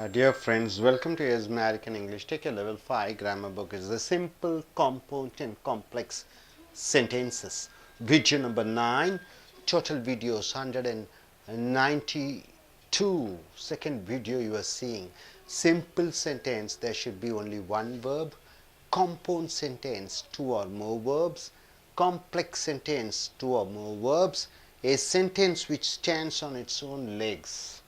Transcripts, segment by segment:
Dear friends, welcome to Yes American English. Take a level 5 grammar book. It's the simple, compound and complex sentences. Video number 9. Total videos 192. Second video you are seeing. Simple sentence, there should be only one verb. Compound sentence, two or more verbs. Complex sentence, two or more verbs. A sentence which stands on its own legs,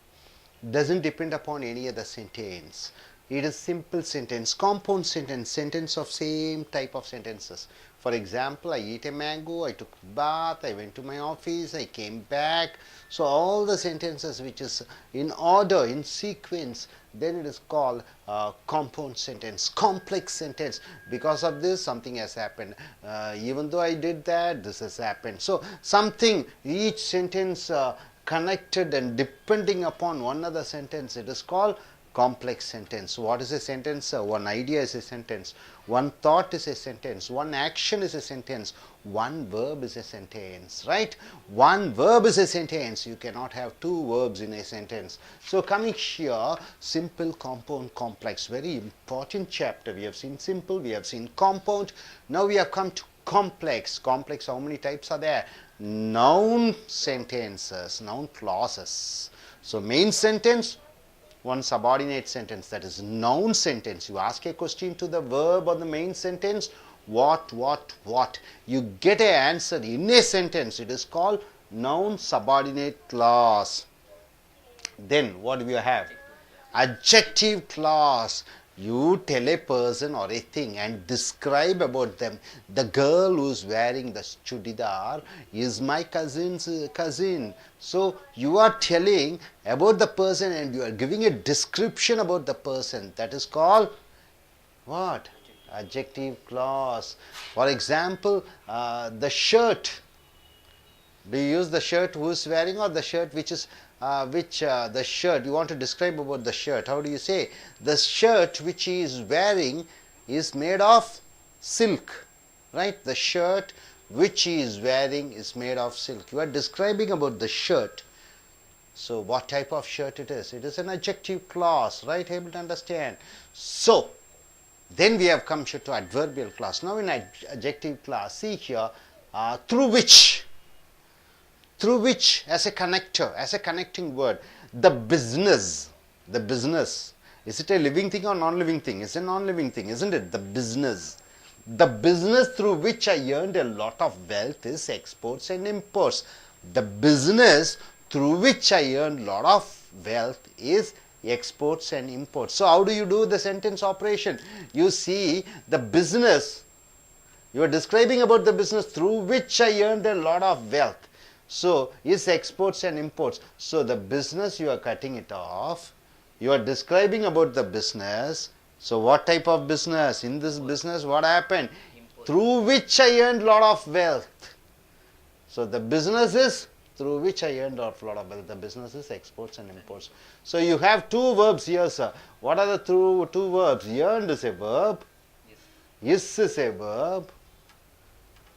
doesn't depend upon any other sentence. It is simple sentence. Compound sentence, sentence of same type of sentences. For example, I eat a mango, I took bath, I went to my office, I came back. So all the sentences which is in order, in sequence, then it is called compound sentence. Complex sentence, because of this something has happened. Even though I did that, this has happened. So something, each sentence connected and depending upon one other sentence, it is called complex sentence. What is a sentence? One idea is a sentence, one thought is a sentence, one action is a sentence, one verb is a sentence, right? One verb is a sentence. You cannot have two verbs in a sentence. So coming here, simple, compound, complex, very important chapter. We have seen simple, we have seen compound, now we have come to complex. Complex, how many types are there? Noun sentences, noun clauses. So main sentence, one subordinate sentence, that is noun sentence. You ask a question to the verb or the main sentence, what. You get an answer in a sentence. It is called noun subordinate clause. Then what do we have? Adjective clause. You tell a person or a thing and describe about them. The girl who is wearing the chudidar is my cousin's cousin. So you are telling about the person and you are giving a description about the person. That is called what? Adjective clause. For example, the shirt. Do you use the shirt who is wearing or the shirt which is the shirt you want to describe about the shirt? How do you say? The shirt which he is wearing is made of silk, right? The shirt which he is wearing is made of silk. You are describing about the shirt. So what type of shirt it is? It is an adjective clause, right? Able to understand? So then we have come to adverbial clause. Now in adjective clause, see here, through which as a connector, as a connecting word, the business, is it a living thing or non-living thing? It's a non-living thing, isn't it? The business through which I earned a lot of wealth is exports and imports. The business through which I earned a lot of wealth is exports and imports. So how do you do the sentence operation? You see, the business, you are describing about the business through which I earned a lot of wealth. So is exports and imports. So the business, you are cutting it off. You are describing about the business. So what type of business? In this business, what happened? Through which I earned a lot of wealth. So the business is through which I earned a lot of wealth. The business is exports and imports. So you have two verbs here, sir. What are the two verbs? Earned is a verb. Is a verb.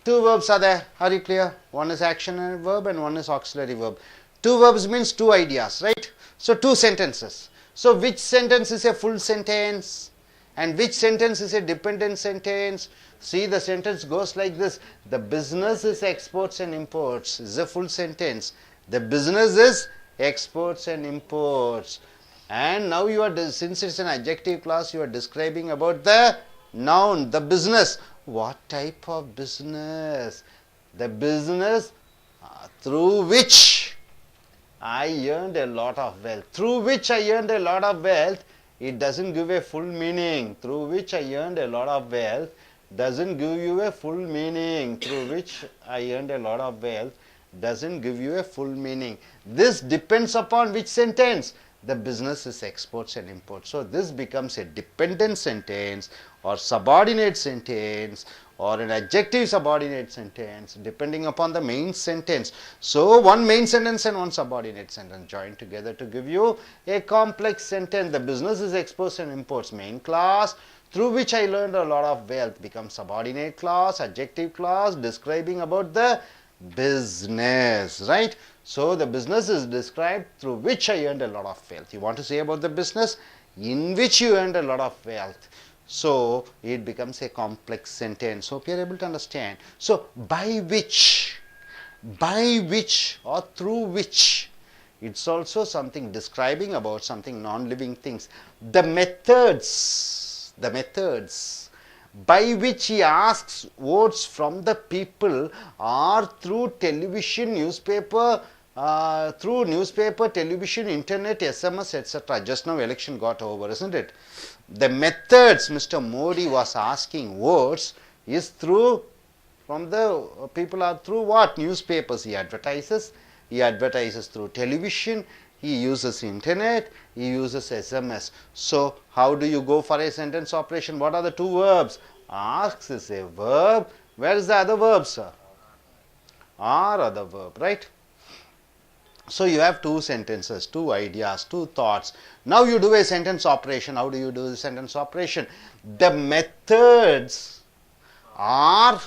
Two verbs are there. Are you clear? One is action and verb and one is auxiliary verb. Two verbs means two ideas, right? So two sentences. So which sentence is a full sentence and which sentence is a dependent sentence? See, the sentence goes like this. The business is exports and imports is a full sentence. The business is exports and imports. And now you are, since it's an adjective clause, you are describing about the noun, the business. What type of business? The business through which I earned a lot of wealth. Through which I earned a lot of wealth, it doesn't give a full meaning. Through which I earned a lot of wealth doesn't give you a full meaning. Through which I earned a lot of wealth doesn't give you a full meaning. This depends upon which sentence? The business is exports and imports. So this becomes a dependent sentence or subordinate sentence or an adjective subordinate sentence depending upon the main sentence. So one main sentence and one subordinate sentence joined together to give you a complex sentence. The business is exports and imports, main clause, through which I learned a lot of wealth becomes subordinate clause, adjective clause describing about the business, right? So the business is described through which I earned a lot of wealth. You want to say about the business in which you earned a lot of wealth. So it becomes a complex sentence. Hope you are able to understand. So by which or through which, it's also something describing about something non-living things. The methods by which he asks votes from the people are through television, newspaper, television, internet, SMS, etc. Just now election got over, isn't it? The methods Mr. Modi was asking votes is through, from the people are through what? Newspapers he advertises through television, he uses internet, he uses SMS. So how do you go for a sentence operation? What are the two verbs? Asks is a verb. Where is the other verb, sir? Are other verb, right? So you have two sentences, two ideas, two thoughts. Now you do a sentence operation. How do you do the sentence operation? The methods are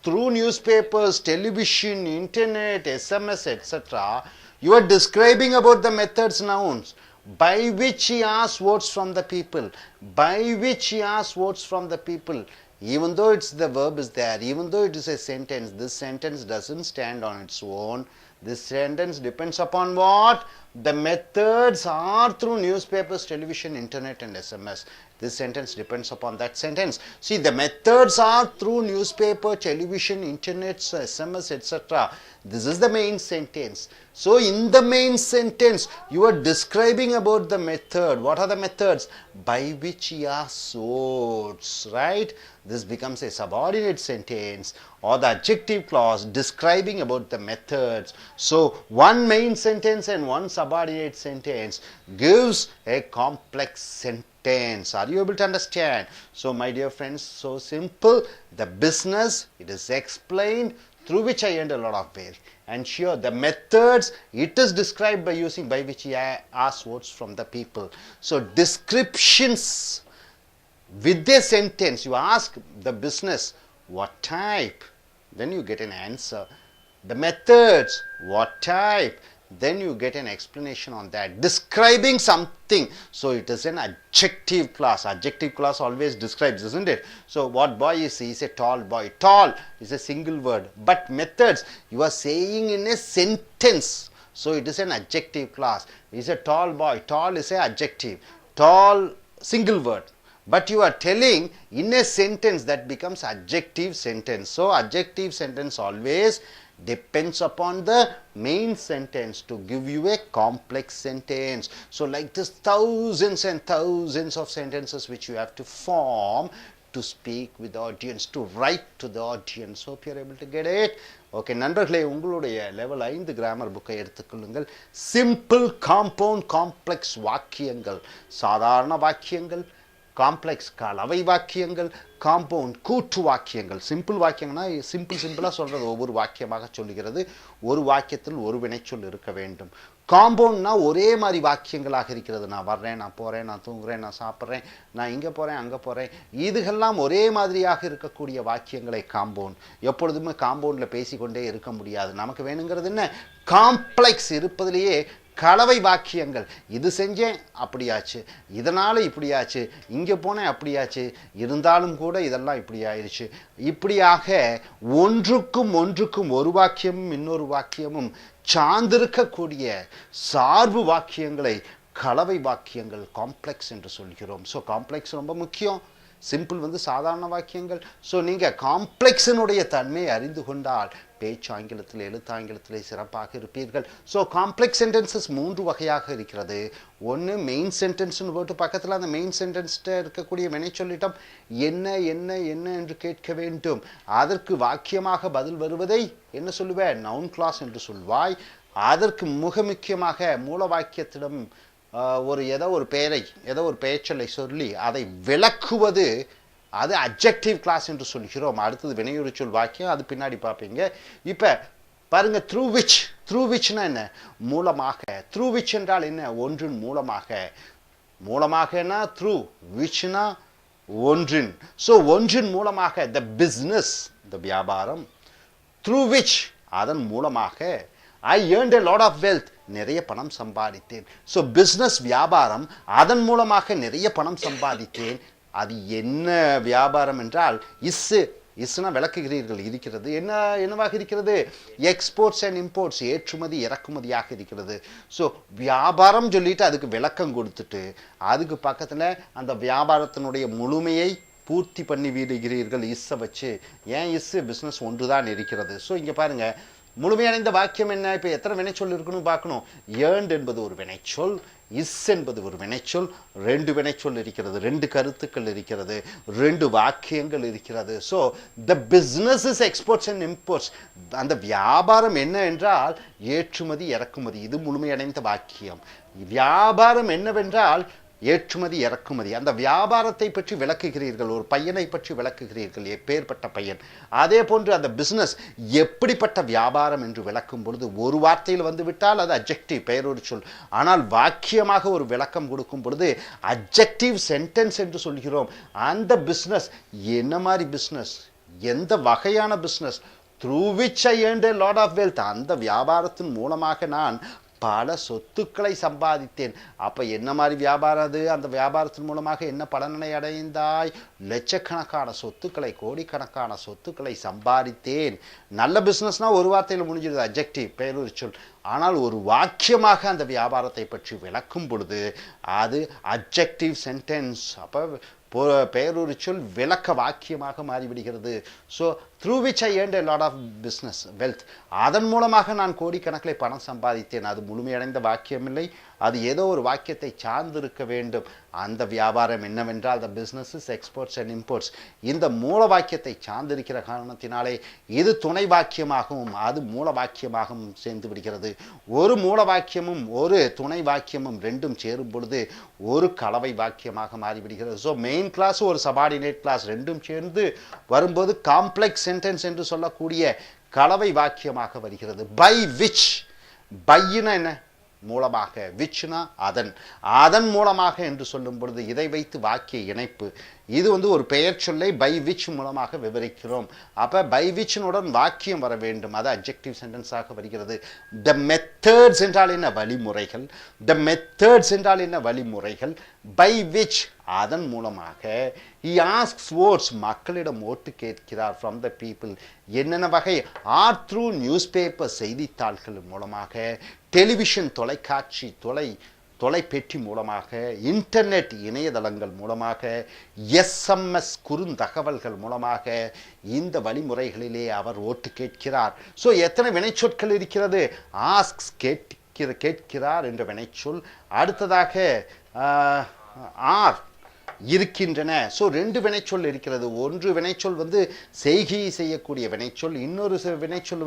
through newspapers, television, internet, SMS, etc. You are describing about the methods nouns by which he asks votes from the people. By which he asks votes from the people. Even though it's the verb is there, even though it is a sentence, this sentence doesn't stand on its own. This sentence depends upon what? The methods are through newspapers, television, internet and SMS. This sentence depends upon that sentence. See, the methods are through newspaper, television, internet, SMS, etc. This is the main sentence. So, in the main sentence, you are describing about the method. What are the methods? By which he asks votes, right? This becomes a subordinate sentence or the adjective clause describing about the methods. So, one main sentence and one subordinate sentence gives a complex sentence. Are you able to understand? So, my dear friends, so simple. The business, it is explained through which I earned a lot of wealth. And sure, the methods, it is described by using by which he asks votes from the people. So, descriptions with a sentence, you ask the business, what type? Then you get an answer. The methods, what type? Then you get an explanation on that. Describing something. So it is an adjective clause. Adjective clause always describes, isn't it? So what boy is he? He is a tall boy. Tall is a single word. But methods, you are saying in a sentence. So it is an adjective clause. He is a tall boy. Tall is an adjective. Tall, single word. But you are telling in a sentence, that becomes adjective sentence. So adjective sentence always depends upon the main sentence to give you a complex sentence. So like this, thousands and thousands of sentences which you have to form to speak with the audience, to write to the audience. Hope you are able to get it. Okay, நண்பர்களே, உங்களுடைய level 5 grammar புக்கை எடுத்துக்கொள்ளுங்கள். Simple, compound, complex வாக்கியங்கள், சாதாரண வாக்கியங்கள், complex கலவை வாக்கியங்கள், compound கூட்டு வாக்கியங்கள். சிம்பிள் வாக்கியம்னா சிம்பிளாக சொல்கிறது, ஒவ்வொரு வாக்கியமாக சொல்லுகிறது. ஒரு வாக்கியத்தில் ஒரு வினைச்சொல் இருக்க வேண்டும். காம்பவுண்ட்னா ஒரே மாதிரி வாக்கியங்களாக இருக்கிறது. நான் வர்றேன், நான் போகிறேன், நான் தூங்குறேன், நான் சாப்பிட்றேன், நான் இங்கே போகிறேன், அங்கே போகிறேன், இதுகெல்லாம் ஒரே மாதிரியாக இருக்கக்கூடிய வாக்கியங்களை காம்பவுண்ட். எப்பொழுதுமே காம்பவுண்டில் பேசிக்கொண்டே இருக்க முடியாது. நமக்கு வேணுங்கிறது என்ன? காம்ப்ளெக்ஸ் இருப்பதிலேயே கலவை வாக்கியங்கள். இது செஞ்சேன் அப்படியாச்சு, இதனால் இப்படியாச்சு, இங்கே போனேன் அப்படியாச்சு, இருந்தாலும் கூட இதெல்லாம் இப்படி ஆயிடுச்சு. இப்படியாக ஒன்றுக்கும் ஒரு வாக்கியமும் இன்னொரு வாக்கியமும் சார்ந்திருக்கக்கூடிய சார்பு வாக்கியங்களை கலவை வாக்கியங்கள், காம்ப்ளெக்ஸ் என்று சொல்கிறோம். ஸோ காம்ப்ளெக்ஸ் ரொம்ப முக்கியம். சிம்பிள் சாதாரண வாக்கியங்கள். ஸோ நீங்கள் காம்ப்ளெக்ஸினுடைய தன்மையை அறிந்து கொண்டால் பேச்சு ஆங்கிலத்தில், எழுத்து ஆங்கிலத்திலே சிறப்பாக இருப்பீர்கள். ஸோ காம்ப்ளெக்ஸ் சென்டென்சஸ் 3 வகையாக இருக்கிறது. ஒன்று மெயின் சென்டென்ஸ்னு போட்டு பக்கத்தில் அந்த மெயின் சென்டென்ஸ்கிட்ட இருக்கக்கூடிய வினைச்சொல்லிடம் என்ன என்ன என்ன என்று கேட்க வேண்டும். அதற்கு வாக்கியமாக பதில் வருவதை என்ன சொல்லுவேன்? நவுன் கிளாஸ் என்று சொல்வாய். அதற்கு மிக முக்கியமாக மூல வாக்கியத்திடம் ஏதோ ஒரு பெயர்ச்சொல்லை சொல்லி அதை விளக்குவது, அது அட்ஜெக்டிவ் கிளாஸ் என்று சொல்கிறோம். அடுத்தது வினையுறு சொல் வாக்கியம், அது பின்னாடி பார்ப்பீங்க. இப்போ பாருங்க, த்ரூ விச்னா என்ன? மூலமாக. த்ரூ விச் என்றால் என்ன? ஒன்றின் மூலமாக. மூலமாகனா த்ரூ, விச்னா ஒன்றின். ஸோ ஒன்றின் மூலமாக த பிஸ்னஸ், த வியாபாரம், த்ரூ விச் அதன் மூலமாக ஐ earned a lot of wealth நிறைய பணம் சம்பாதித்தேன். ஸோ பிஸ்னஸ் வியாபாரம், அதன் மூலமாக நிறைய பணம் சம்பாதித்தேன். அது என்ன வியாபாரம் என்றால் இஸ்னா விளக்குகிறீர்கள் இருக்கிறது. என்னவாக இருக்கிறது? எக்ஸ்போர்ட்ஸ் அண்ட் இம்போர்ட்ஸ், ஏற்றுமதி இறக்குமதியாக இருக்கிறது. ஸோ வியாபாரம் சொல்லிட்டு அதுக்கு விளக்கம் கொடுத்துட்டு அதுக்கு பக்கத்தில் அந்த வியாபாரத்தினுடைய முழுமையை பூர்த்தி பண்ணி விடுகிறீர்கள் இஸ்ஸை வச்சு. ஏன் பிஸ்னஸ் ஒன்று தான் இருக்கிறது. ஸோ இங்கே பாருங்க, முழுமையடைந்த வாக்கியம் என்ன? இப்போ எத்தனை வினைச்சொல் இருக்குன்னு பார்க்கணும். ஏர்ன்ட் என்பது ஒரு வினைச்சொல், இஸ் என்பது ஒரு வினைச்சொல், ரெண்டு வினைச்சொல் இருக்கிறது, ரெண்டு கருத்துக்கள் இருக்கிறது, ரெண்டு வாக்கியங்கள் இருக்கிறது. So the business is exports and imports. அந்த வியாபாரம் என்ன என்றால் ஏற்றுமதி இறக்குமதி. இது முழுமையடைந்த வாக்கியம். வியாபாரம் என்னவென்றால் ஏற்றுமதி இறக்குமதி. அந்த வியாபாரத்தை பற்றி விளக்குகிறீர்கள், ஒரு பையனை பற்றி விளக்குகிறீர்கள், எப்பேற்பட்ட பையன். அதே போன்று அந்த பிஸ்னஸ் எப்படிப்பட்ட வியாபாரம் என்று விளக்கும் பொழுது ஒரு வார்த்தையில் வந்து விட்டால் அது அட்ஜெக்டிவ், பெயரொரு சொல். ஆனால் வாக்கியமாக ஒரு விளக்கம் கொடுக்கும் பொழுது அட்ஜெக்டிவ் சென்டென்ஸ் என்று சொல்கிறோம். அந்த பிஸ்னஸ் என்ன மாதிரி பிஸ்னஸ், எந்த வகையான business? Through which I earned a lot of wealth. அந்த வியாபாரத்தின் மூலமாக நான் பல சொத்துக்களை சம்பாதித்தேன். அப்போ என்ன மாதிரி வியாபாரம் அது? அந்த வியாபாரத்தின் மூலமாக என்ன பலனை அடைந்தாய்? லட்சக்கணக்கான சொத்துக்களை, கோடிக்கணக்கான சொத்துக்களை சம்பாதித்தேன். நல்ல பிஸ்னஸ்னா ஒரு வார்த்தையில் முடிஞ்சிருது, அட்ஜெக்டிவ், பெயரொரு சொல். ஆனால் ஒரு வாக்கியமாக அந்த வியாபாரத்தை பற்றி விளக்கும் பொழுது அது அட்ஜெக்டிவ் சென்டென்ஸ். அப்போ பெயரொரு சொல் விளக்க வாக்கியமாக மாறிவிடுகிறது. So through which I earned a lot of business wealth. அதன் மூலமாக நான் கோடிக்கணக்கில் பணம் சம்பாதித்தேன். அது முழுமையடைந்த வாக்கியம் இல்லை, அது ஏதோ ஒரு வாக்கியத்தை சார்ந்திருக்க வேண்டும். அந்த வியாபாரம் என்னவென்றால் the business is exports and imports. இந்த மூல வாக்கியத்தை சார்ந்திருக்கிற காரணத்தினாலே இது துணை வாக்கியமாகவும் அது மூல வாக்கியமாகவும் சேர்ந்து விடுகிறது. ஒரு மூல வாக்கியமும் ஒரு துணை வாக்கியமும் ரெண்டும் சேரும் பொழுது ஒரு கலவை வாக்கியமாக மாறிவிடுகிறது. ஸோ மெயின் கிளாஸ் ஒரு சபார்டினேட் கிளாஸ் ரெண்டும் சேர்ந்து வரும்போது காம்ப்ளெக்ஸ் சென்டென்ஸ் என்று சொல்லக்கூடிய கலவை வாக்கியமாக வருகிறது. பை விச், பையினா என்ன? மூலமாக, விச்னா அதன் மூலமாக என்று சொல்லும் பொழுது இதை வைத்து வாக்கிய இணைப்பு. இது ஒரு பெயர் சொல்லை பை விச் மூலமாக விவரிக்கிறோம். அப்போ பை விச்னுடன் வாக்கியம் வர வேண்டும், அது அட்ஜெக்டிவ் சென்டென்ஸாக வருகிறது. த மெத்தட்ஸ் என்றால் என்ன? வழிமுறைகள். த மெத்தட்ஸ் என்றால் என்ன? வழிமுறைகள். பை விச் அதன் மூலமாக he asks votes மக்களிடம் ஓட்டு கேட்கிறார். from the people என்னென்ன வகை? ஆர் த்ரூ நியூஸ் பேப்பர் செய்தித்தாள்கள் மூலமாக, டெலிவிஷன் தொலைக்காட்சி தொலைபெட்டி மூலமாக, இன்டர்நெட் இணையதளங்கள் மூலமாக, எஸ்எம்எஸ் குறுந்தகவல்கள் மூலமாக இந்த வழிமுறைகளிலே அவர் ஓட்டு கேட்கிறார். ஸோ எத்தனை வினைச்சொற்கள் இருக்கிறது? ஆஸ்க்ஸ் கேட்கிறார் என்ற வினைச்சொல். அடுத்ததாக ஆர் இருக்கின்றன. ஸோ ரெண்டு வினைச்சொல் இருக்கிறது. ஒன்று வினைச்சொல் செய்கையை செய்யக்கூடிய வினைச்சொல், இன்னொரு வினைச்சொல்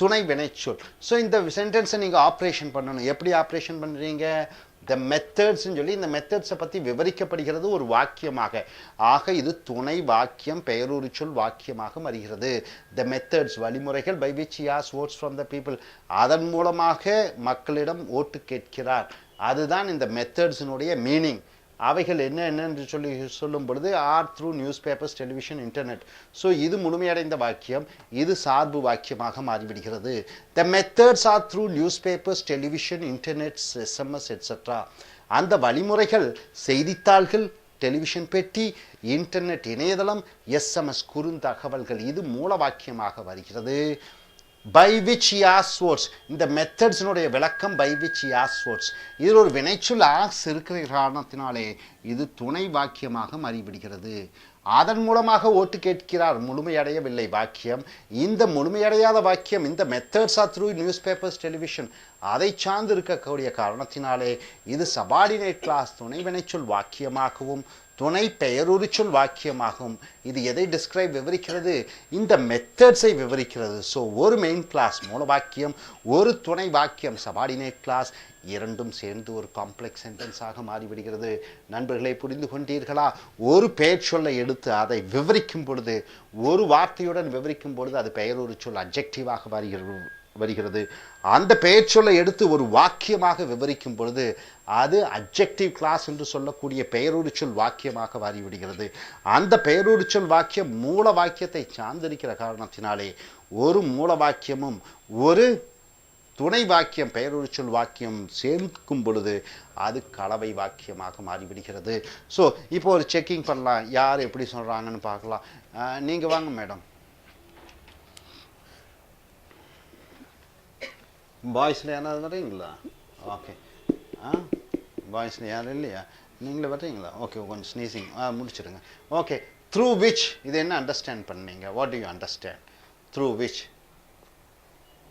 துணை வினைச்சொல். ஸோ இந்த சென்டென்ஸை நீங்கள் ஆப்ரேஷன் பண்ணணும். எப்படி ஆப்ரேஷன் பண்ணுறீங்க? த மெத்தட்ஸ்ன்னு சொல்லி இந்த மெத்தட்ஸை பற்றி விவரிக்கப்படுகிறது ஒரு வாக்கியமாக. ஆக இது துணை வாக்கியம், பெயரொரு சொல் வாக்கியமாக வருகிறது. த மெத்தட்ஸ் வழிமுறைகள், by which he asks votes from the people அதன் மூலமாக மக்களிடம் ஓட்டு கேட்கிறார். அதுதான் இந்த மெத்தட்ஸினுடைய மீனிங். அவைகள் என்ன என்று சொல்லும் பொழுது or through news papers, television, internet. So இது முழுமையடைந்த வாக்கியம், இது சார்பு வாக்கியமாக மாறிவிடுகிறது. The methods are through news papers, television, internet, SMS etcetera. அந்த வழிமுறைகள் செய்தித்தாள்கள், டெலிவிஷன் பெட்டி, இன்டர்நெட் இணையதளம், எஸ்எம்எஸ் குறுந்தகவல்கள். இது மூல வாக்கியமாக வருகிறது. By which he asks votes. இந்த மெத்தட்ஸினுடைய விளக்கம் by which he asks votes. இதில் ஒரு வினைச்சொல் ஆஸ் இருக்கிற காரணத்தினாலே இது துணை வாக்கியமாக மாறிவிடுகிறது. அதன் மூலமாக ஓட்டு கேட்கிறார். முழுமையடையவில்லை வாக்கியம். இந்த முழுமையடையாத வாக்கியம் இந்த methods are through news papers, television அதை சார்ந்து இருக்கக்கூடிய காரணத்தினாலே இது சபார்டினேட் கிளாஸ் துணை வினைச்சொல் வாக்கியமாகவும் துணை பெயரொரு சொல் வாக்கியமாகும். இது எதை விவரிக்கிறது? இந்த மெத்தட்ஸை விவரிக்கிறது. ஸோ ஒரு மெயின் கிளாஸ் மூல வாக்கியம், ஒரு துணை வாக்கியம் சபார்டினேட் கிளாஸ், இரண்டும் சேர்ந்து ஒரு காம்ப்ளெக்ஸ் சென்டென்ஸாக மாறிவிடுகிறது. நண்பர்களை புரிந்து கொண்டீர்களா? ஒரு பெயர் சொல்லை எடுத்து அதை விவரிக்கும் பொழுது, ஒரு வார்த்தையுடன் விவரிக்கும் பொழுது அது பெயரொரு சொல் அட்ஜெக்டிவாக வருகிறது. அந்த பெயர்ச்சொல்லை எடுத்து ஒரு வாக்கியமாக விவரிக்கும் பொழுது அது அட்ஜெக்டிவ் கிளாஸ் என்று சொல்லக்கூடிய பெயரொருச்சொல் வாக்கியமாக மாறிவிடுகிறது. அந்த பெயரொருச்சொல் வாக்கியம் மூல வாக்கியத்தை சார்ந்திருக்கிற காரணத்தினாலே ஒரு மூல வாக்கியமும் ஒரு துணை வாக்கியம் பெயரொருச்சொல் வாக்கியம் சேர்க்கும் பொழுது அது கலவை வாக்கியமாக மாறிவிடுகிறது. ஸோ இப்போ ஒரு செக்கிங் பண்ணலாம், யார் எப்படி சொல்கிறாங்கன்னு பார்க்கலாம். நீங்கள் வாங்க மேடம். பாய்ஸில் யாராவது வரீங்களா? ஓகே. பாய்ஸில் யாரும் இல்லையா? நீங்களே வர்றீங்களா? ஓகே, கொஞ்சம் ஸ்னீசிங் முடிச்சிடுங்க. ஓகே. த்ரூ விச், இது என்ன அண்டர்ஸ்டாண்ட் பண்ணீங்க? What to you understand? Through which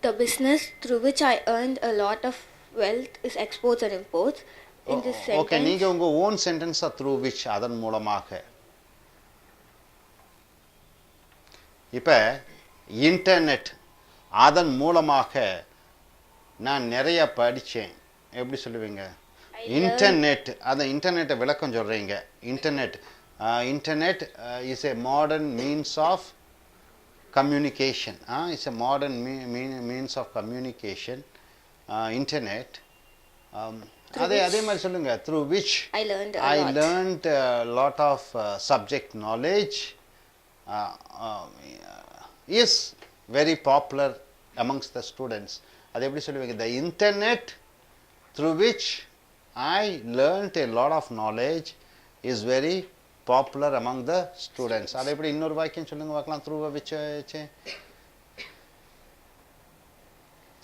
the business through which I earned a lot of wealth is exports and imports. In this sentence, okay, நீங்கள் உங்கள் ஓன் சென்டென்ஸாக த்ரூ விச் அதன் மூலமாக. இப்போ internet அதன் மூலமாக நான் நிறைய படித்தேன், எப்படி சொல்லுவீங்க? இன்டர்நெட், அந்த இன்டர்நெட்டை விளக்கம் சொல்கிறீங்க. Internet internet is a modern means of communication. It's a modern means of communication. Internet. அதே மாதிரி சொல்லுங்க. Through which I learned a lot of subject knowledge. Is very popular amongst the students. அது எப்படி சொல்லுவீங்க? The internet through which I learned a lot of knowledge is very popular among the students. அதை எப்படி இன்னொரு வாக்கியம் சொல்லுங்க பார்க்கலாம். through which.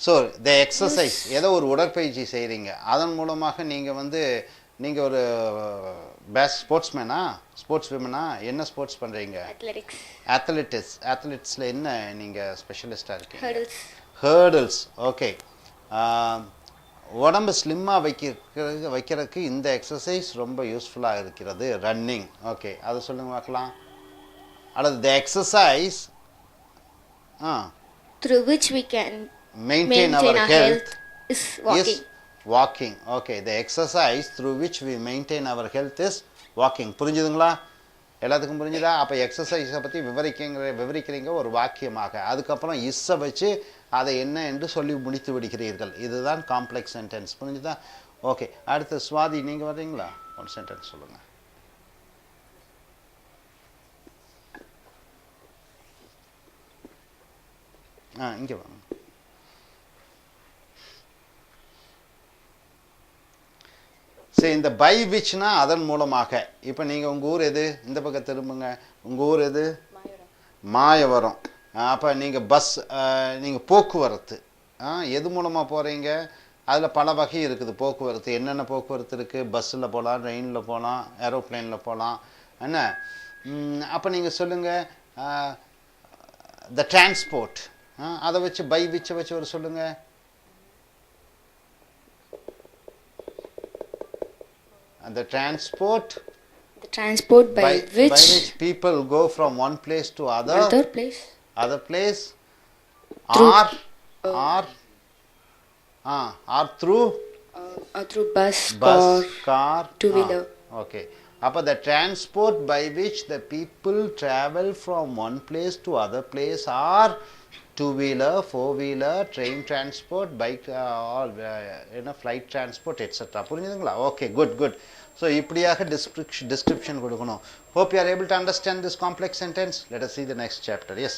So the exercise, ஏதோ ஒரு உடற்பயிற்சி செய்கிறீங்க, அதன் மூலமாக நீங்கள் ஒரு பெஸ்ட் ஸ்போர்ட்ஸ் விமனா, என்ன ஸ்போர்ட்ஸ் பண்ணுறீங்க? அத்லெட்டிக்ஸில் என்ன நீங்கள் ஸ்பெஷலிஸ்டாக இருக்கீங்க? ஹேர்டில்ஸ். ஓகே. உடம்பு ஸ்லிம்மாக வைக்கிறதுக்கு இந்த எக்ஸசைஸ் ரொம்ப யூஸ்ஃபுல்லாக இருக்கிறது. ரன்னிங். ஓகே, அதை சொல்லுங்க பார்க்கலாம். அல்லது த exercise through which we can maintain our health is walking. Okay, the exercise through which we maintain our health is walking. புரிஞ்சுதுங்களா? எல்லாத்துக்கும் புரிஞ்சுதா? அப்போ எக்ஸசைஸை பற்றி விவரிக்கிறீங்க ஒரு வாக்கியமாக. அதுக்கப்புறம் இஸ்ஸை வச்சு அதை என்ன என்று சொல்லி முடித்து விடுகிறீர்கள். இதுதான் காம்ப்ளெக்ஸ் சென்டென்ஸ். புரிஞ்சுதா? ஓகே. அடுத்து சுவாதி, நீங்கள் வர்றீங்களா? ஒரு சென்டென்ஸ் சொல்லுங்கள். இங்கே வாங்க. சரி, இந்த பை விச்னா அதன் மூலமாக. இப்போ நீங்கள் உங்கள் ஊர் எது? இந்த பக்கம் திரும்புங்க. உங்கள் ஊர் எது? மாயவரம். அப்போ நீங்கள் பஸ், நீங்கள் போக்குவரத்து எது மூலமாக போகிறீங்க? அதில் பல வகை இருக்குது போக்குவரத்து. என்னென்ன போக்குவரத்து இருக்குது? பஸ்ஸில் போகலாம், ட்ரெயினில் போகலாம், ஏரோப்ளேனில் போகலாம். என்ன? அப்போ நீங்கள் சொல்லுங்கள் த டிரான்ஸ்போர்ட். அதை வச்சு பை விச்சை வச்சு ஒரு சொல்லுங்கள். The transport by which people go from one place to other place or through bus, car, two-wheeler. Okay. அப்போ the transport by which the people travel from one place to other place are two-wheeler, four-wheeler, train transport, bike, or flight transport, etc. புரிஞ்சுதுங்களா? Okay, good. So இப்படியாக description கொடுக்கணும். Hope you are able to understand this complex sentence. Let us see the next chapter. Yes.